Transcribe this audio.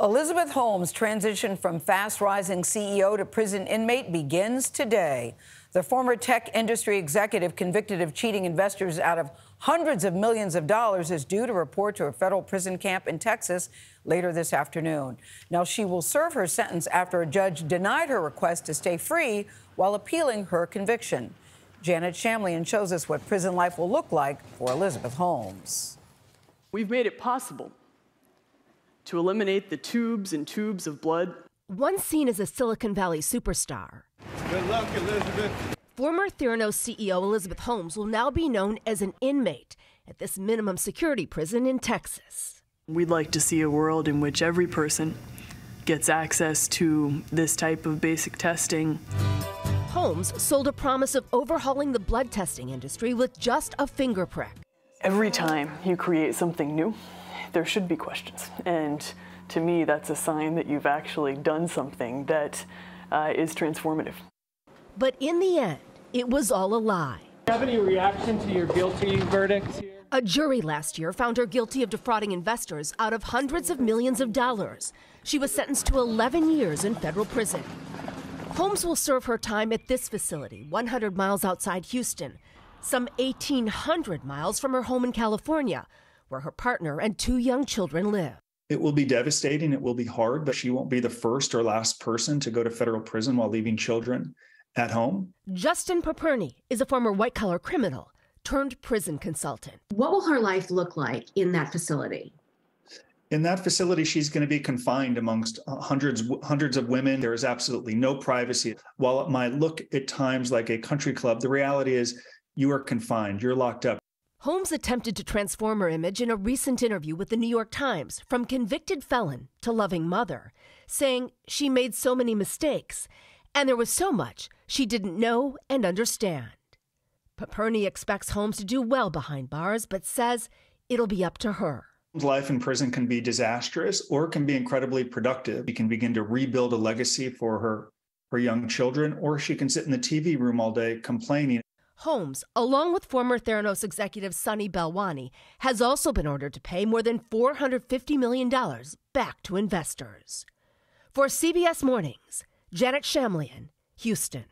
Elizabeth Holmes' transition from fast-rising CEO to prison inmate begins today. The former tech industry executive convicted of cheating investors out of hundreds of millions of dollars is due to report to a federal prison camp in Texas later this afternoon. Now, she will serve her sentence after a judge denied her request to stay free while appealing her conviction. Janet Shamlian shows us what prison life will look like for Elizabeth Holmes. We've made it possible to eliminate the tubes and tubes of blood. Once seen as a Silicon Valley superstar, good luck, Elizabeth. Former Theranos CEO Elizabeth Holmes will now be known as an inmate at this minimum security prison in Texas. We'd like to see a world in which every person gets access to this type of basic testing. Holmes sold a promise of overhauling the blood testing industry with just a finger prick. Every time you create something new, there should be questions. And to me, that's a sign that you've actually done something that is transformative. But in the end, it was all a lie. Do you have any reaction to your guilty verdict here? A jury last year found her guilty of defrauding investors out of hundreds of millions of dollars. She was sentenced to 11 years in federal prison. Holmes will serve her time at this facility, 100 miles outside Houston, some 1,800 miles from her home in California, where her partner and 2 young children live. It will be devastating. It will be hard, but she won't be the first or last person to go to federal prison while leaving children at home. Justin Paperny is a former white-collar criminal turned prison consultant. What will her life look like in that facility? In that facility, she's going to be confined amongst hundreds of women. There is absolutely no privacy. While it might look at times like a country club, the reality is you are confined. You're locked up. Holmes attempted to transform her image in a recent interview with the New York Times from convicted felon to loving mother, saying she made so many mistakes and there was so much she didn't know and understand. Paperny expects Holmes to do well behind bars, but says it'll be up to her. Life in prison can be disastrous or can be incredibly productive. She can begin to rebuild a legacy for her young children, or she can sit in the TV room all day complaining. Holmes, along with former Theranos executive Sunny Balwani, has also been ordered to pay more than $450 million back to investors. For CBS Mornings, Janet Shamlian, Houston.